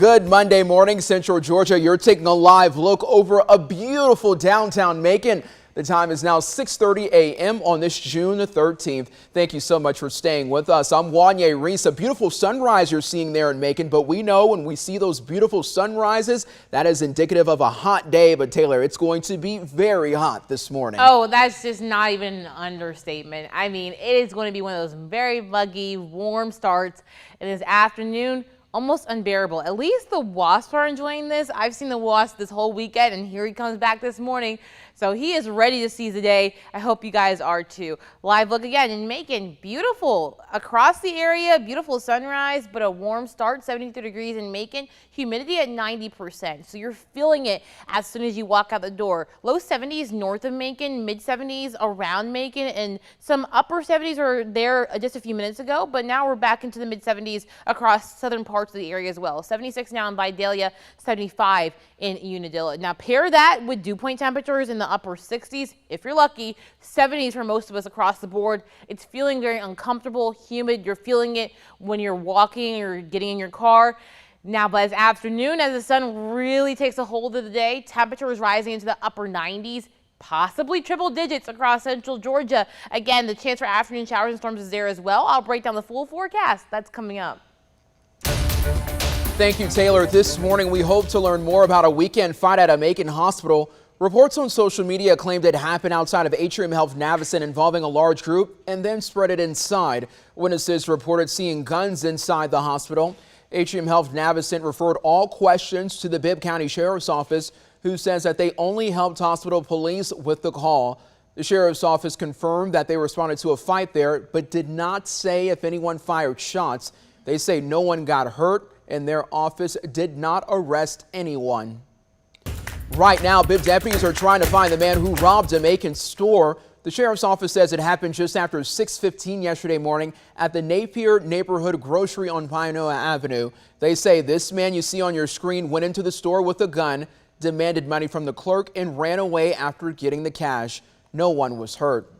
Good Monday morning, Central Georgia. You're taking a live look over a beautiful downtown Macon. The time is now 6:30 a.m. on this June the 13th. Thank you so much for staying with us. I'm Wanye Reese. A beautiful sunrise you're seeing there in Macon, but we know when we see those beautiful sunrises, that is indicative of a hot day. But Taylor, it's going to be very hot this morning. Oh, that's just not even an understatement. I mean, it is going to be one of those very muggy, warm starts. And this afternoon, almost unbearable. At least the wasps are enjoying this. I've seen the wasp this whole weekend, and here he comes back this morning. So he is ready to seize the day. I hope you guys are too. Live look again in Macon. Beautiful across the area. Beautiful sunrise, but a warm start. 73 degrees in Macon. Humidity at 90%. So you're feeling it as soon as you walk out the door. Low 70s north of Macon, mid 70s around Macon, and some upper 70s were there just a few minutes ago. But now we're back into the mid 70s across southern parts of the area as well. 76 now in Vidalia, 75 in Unadilla. Now pair that with dew point temperatures in the upper 60s. If you're lucky, 70s for most of us across the board. It's feeling very uncomfortable, humid. You're feeling it when you're walking or getting in your car. Now, by this afternoon, as the sun really takes a hold of the day, temperature is rising into the upper 90s, possibly triple digits across central Georgia. Again, the chance for afternoon showers and storms is there as well. I'll break down the full forecast. That's coming up. Thank you, Taylor. This morning, we hope to learn more about a weekend fight at a Macon hospital. Reports on social media claimed it happened outside of Atrium Health Navicent involving a large group and then spread it inside. Witnesses reported seeing guns inside the hospital. Atrium Health Navicent referred all questions to the Bibb County Sheriff's Office, who says that they only helped hospital police with the call. The Sheriff's Office confirmed that they responded to a fight there, but did not say if anyone fired shots. They say no one got hurt and their office did not arrest anyone. Right now, Bibb deputies are trying to find the man who robbed a Macon store. The Sheriff's Office says it happened just after 6:15 yesterday morning at the Napier Neighborhood Grocery on Pioneer Avenue. They say this man you see on your screen went into the store with a gun, demanded money from the clerk, and ran away after getting the cash. No one was hurt.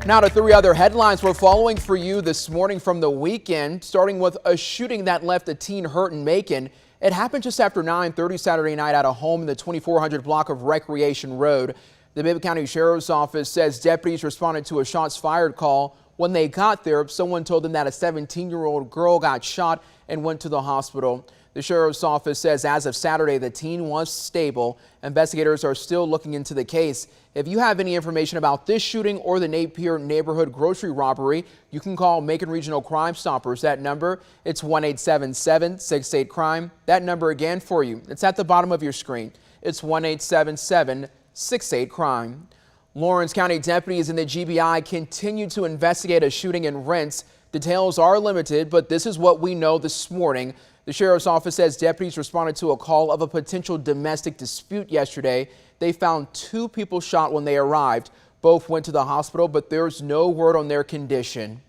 Now to three other headlines we're following for you this morning from the weekend, starting with a shooting that left a teen hurt in Macon. It happened just after 9:30 Saturday night at a home in the 2400 block of Recreation Road. The Bibb County Sheriff's Office says deputies responded to a shots fired call. When they got there, someone told them that a 17-year-old girl got shot and went to the hospital. The Sheriff's Office says as of Saturday, the teen was stable. Investigators are still looking into the case. If you have any information about this shooting or the Napier neighborhood grocery robbery, you can call Macon Regional Crime Stoppers. That number, it's 1-877-68-CRIME. That number again for you, it's at the bottom of your screen. It's 1-877-68-CRIME. Lawrence County deputies in the GBI continue to investigate a shooting in Rents. Details are limited, but this is what we know this morning. The Sheriff's Office says deputies responded to a call of a potential domestic dispute yesterday. They found two people shot when they arrived. Both went to the hospital, but there's no word on their condition.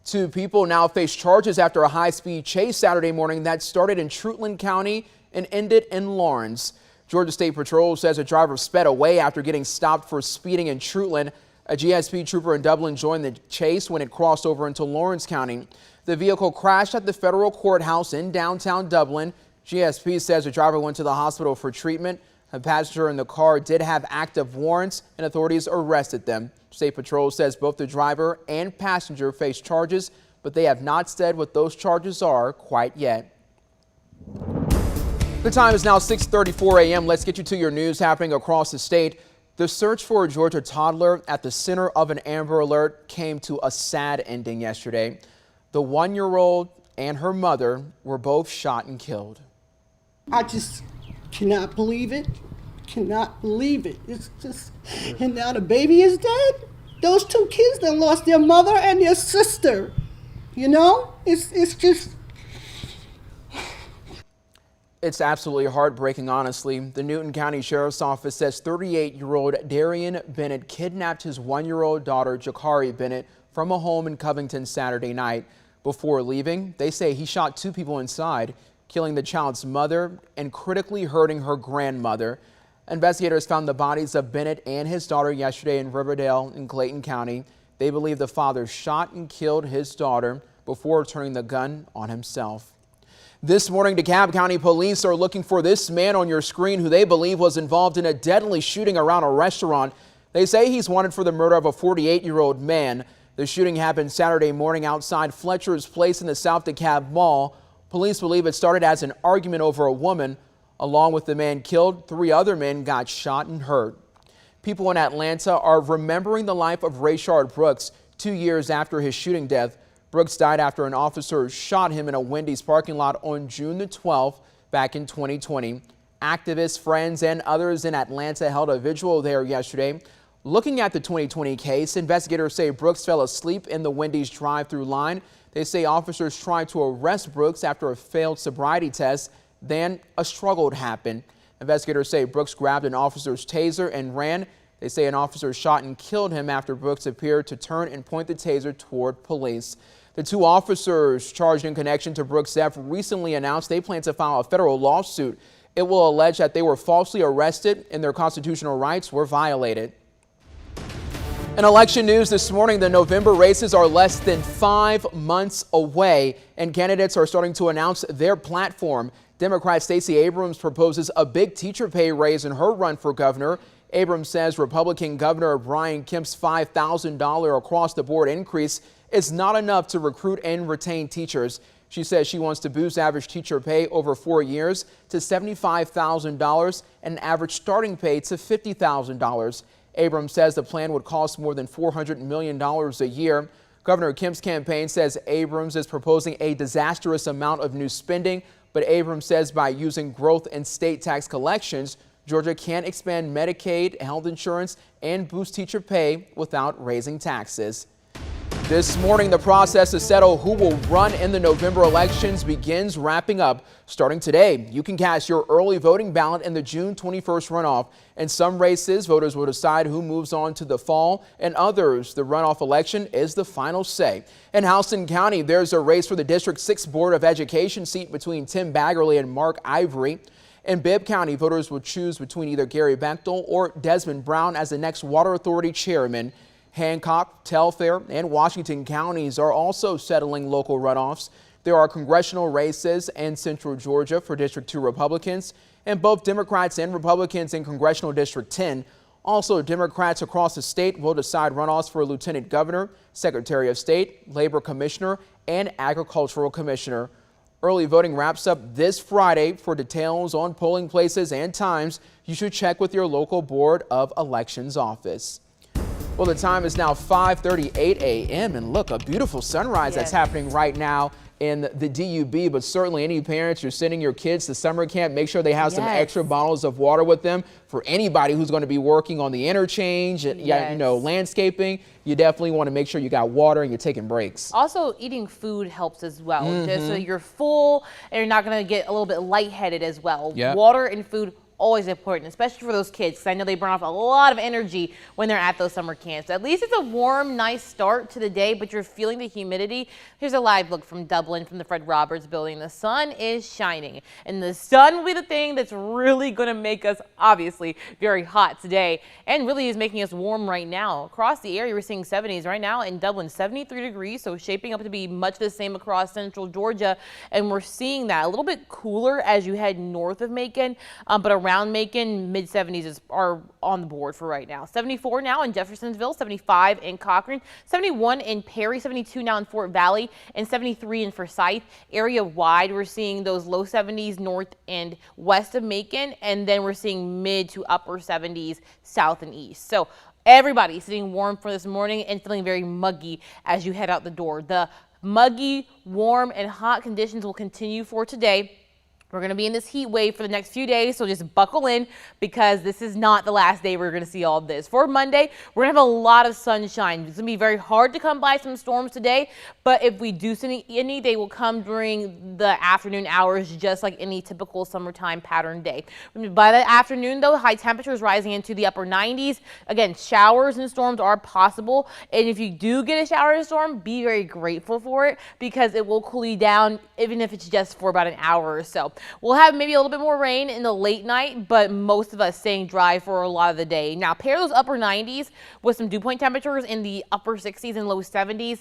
Two people now face charges after a high-speed chase Saturday morning that started in Trutland County and ended in Lawrence. Georgia State Patrol says a driver sped away after getting stopped for speeding in Trutland. A GSP trooper in Dublin joined the chase when it crossed over into Lawrence County. The vehicle crashed at the federal courthouse in downtown Dublin. GSP says the driver went to the hospital for treatment. A passenger in the car did have active warrants and authorities arrested them. State Patrol says both the driver and passenger face charges, but they have not said what those charges are quite yet. The time is now 6:34 a.m. Let's get you to your news happening across the state. The search for a Georgia toddler at the center of an Amber Alert came to a sad ending yesterday. The 1-year-old and her mother were both shot and killed. I just cannot believe it. Cannot believe it. It's just, and now the baby is dead. Those two kids that lost their mother and their sister. You know, it's just. It's absolutely heartbreaking, honestly. The Newton County Sheriff's Office says 38-year-old Darian Bennett kidnapped his 1-year-old daughter, Jakari Bennett, from a home in Covington Saturday night. Before leaving, they say he shot two people inside, killing the child's mother and critically hurting her grandmother. Investigators found the bodies of Bennett and his daughter yesterday in Riverdale in Clayton County. They believe the father shot and killed his daughter before turning the gun on himself. This morning, DeKalb County Police are looking for this man on your screen who they believe was involved in a deadly shooting around a restaurant. They say he's wanted for the murder of a 48-year-old man. The shooting happened Saturday morning outside Fletcher's Place in the South DeKalb Mall. Police believe it started as an argument over a woman. Along with the man killed, 3 other men got shot and hurt. People in Atlanta are remembering the life of Rayshard Brooks 2 years after his shooting death. Brooks died after an officer shot him in a Wendy's parking lot on June the 12th back in 2020. Activists, friends, and others in Atlanta held a vigil there yesterday. Looking at the 2020 case, investigators say Brooks fell asleep in the Wendy's drive-through line. They say officers tried to arrest Brooks after a failed sobriety test. Then a struggle happened. Investigators say Brooks grabbed an officer's taser and ran. They say an officer shot and killed him after Brooks appeared to turn and point the taser toward police. The 2 officers charged in connection to Brooks' death recently announced they plan to file a federal lawsuit. It will allege that they were falsely arrested and their constitutional rights were violated. In election news this morning, the November races are less than 5 months away, and candidates are starting to announce their platform. Democrat Stacey Abrams proposes a big teacher pay raise in her run for governor. Abrams says Republican Governor Brian Kemp's $5,000 across-the-board increase is not enough to recruit and retain teachers. She says she wants to boost average teacher pay over 4 years to $75,000 and average starting pay to $50,000. Abrams says the plan would cost more than $400 million a year. Governor Kemp's campaign says Abrams is proposing a disastrous amount of new spending, but Abrams says by using growth in state tax collections, Georgia can expand Medicaid, health insurance, and boost teacher pay without raising taxes. This morning, the process to settle who will run in the November elections begins wrapping up. Starting today, you can cast your early voting ballot in the June 21st runoff. In some races, voters will decide who moves on to the fall. In others, the runoff election is the final say. In Houston County, there's a race for the District 6 Board of Education seat between Tim Baggerly and Mark Ivory. In Bibb County, voters will choose between either Gary Bechtel or Desmond Brown as the next Water Authority chairman. Hancock, Telfair, and Washington counties are also settling local runoffs. There are congressional races in Central Georgia for District 2 Republicans, and both Democrats and Republicans in Congressional District 10. Also, Democrats across the state will decide runoffs for Lieutenant Governor, Secretary of State, Labor Commissioner, and Agricultural Commissioner. Early voting wraps up this Friday. For details on polling places and times, you should check with your local Board of Elections office. Well, the time is now 5:38 a.m. and look, a beautiful sunrise that's happening right now in the DUB, but certainly any parents, you're sending your kids to summer camp, make sure they have some extra bottles of water with them. For anybody who's going to be working on the interchange, you know, landscaping, you definitely want to make sure you got water and you're taking breaks. Also, eating food helps as well, just so you're full and you're not going to get a little bit lightheaded as well. Water and food always important, especially for those kids, because I know they burn off a lot of energy when they're at those summer camps. At least it's a warm, nice start to the day, but you're feeling the humidity. Here's a live look from Dublin, from the Fred Roberts building. The sun is shining, and the sun will be the thing that's really going to make us, obviously, very hot today, and really is making us warm right now. Across the area, we're seeing 70s right now in Dublin, 73 degrees, so shaping up to be much the same across central Georgia, and we're seeing that a little bit cooler as you head north of Macon, but around Macon, mid-70s are on the board for right now. 74 now in Jeffersonville, 75 in Cochran, 71 in Perry, 72 now in Fort Valley, and 73 in Forsyth. Area-wide, we're seeing those low 70s north and west of Macon, and then we're seeing mid to upper 70s south and east. So everybody's sitting warm for this morning and feeling very muggy as you head out the door. The muggy, warm, and hot conditions will continue for today. We're going to be in this heat wave for the next few days, so just buckle in because this is not the last day we're going to see all this. For Monday, we're going to have a lot of sunshine. It's going to be very hard to come by some storms today, but if we do see any, they will come during the afternoon hours, just like any typical summertime pattern day. By the afternoon, though, high temperatures rising into the upper 90s. Again, showers and storms are possible, and if you do get a shower and storm, be very grateful for it because it will cool you down, even if it's just for about an hour or so. We'll have maybe a little bit more rain in the late night, but most of us staying dry for a lot of the day. Now, pair those upper 90s with some dew point temperatures in the upper 60s and low 70s.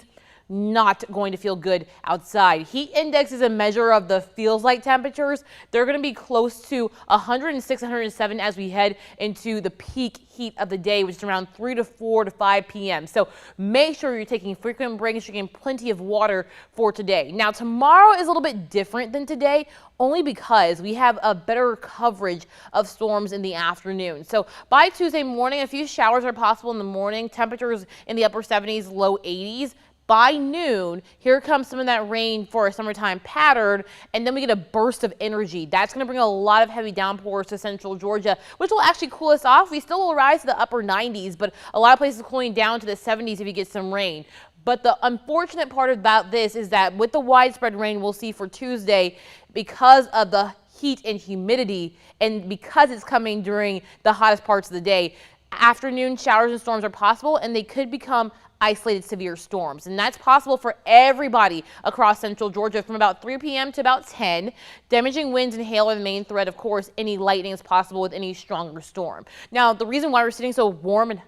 not going to feel good outside. Heat index is a measure of the feels like temperatures. They're going to be close to 106, 107 as we head into the peak heat of the day, which is around 3 to 4 to 5 p.m. So make sure you're taking frequent breaks, drinking plenty of water for today. Now tomorrow is a little bit different than today, only because we have a better coverage of storms in the afternoon. So by Tuesday morning, a few showers are possible in the morning, temperatures in the upper 70s, low 80s. By noon, here comes some of that rain for a summertime pattern, and then we get a burst of energy. That's going to bring a lot of heavy downpours to central Georgia, which will actually cool us off. We still will rise to the upper 90s, but a lot of places cooling down to the 70s if you get some rain. But the unfortunate part about this is that with the widespread rain we'll see for Tuesday, because of the heat and humidity, and because it's coming during the hottest parts of the day, afternoon showers and storms are possible, and they could become isolated severe storms. And that's possible for everybody across central Georgia from about 3 p.m. to about 10. Damaging winds and hail are the main threat. Of course, any lightning is possible with any stronger storm. Now, the reason why we're sitting so warm and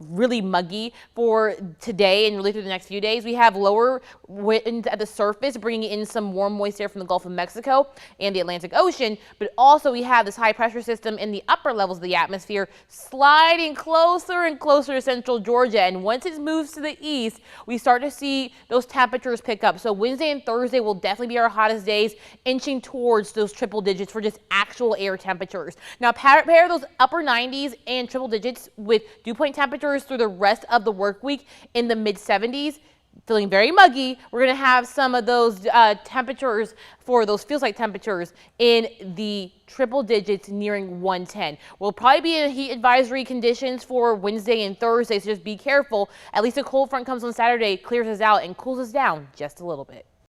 really muggy for today and really through the next few days, we have lower winds at the surface bringing in some warm moist air from the Gulf of Mexico and the Atlantic Ocean, but also we have this high pressure system in the upper levels of the atmosphere sliding closer and closer to central Georgia, and once it moves to the east we start to see those temperatures pick up. So Wednesday and Thursday will definitely be our hottest days, inching towards those triple digits for just actual air temperatures. Now pair those upper 90s and triple digits with dew point temperatures through the rest of the work week in the mid 70s, feeling very muggy. We're going to have some of those temperatures for those feels like temperatures in the triple digits nearing 110. We'll probably be in heat advisory conditions for Wednesday and Thursday, so just be careful. At least a cold front comes on Saturday, clears us out and cools us down just a little bit.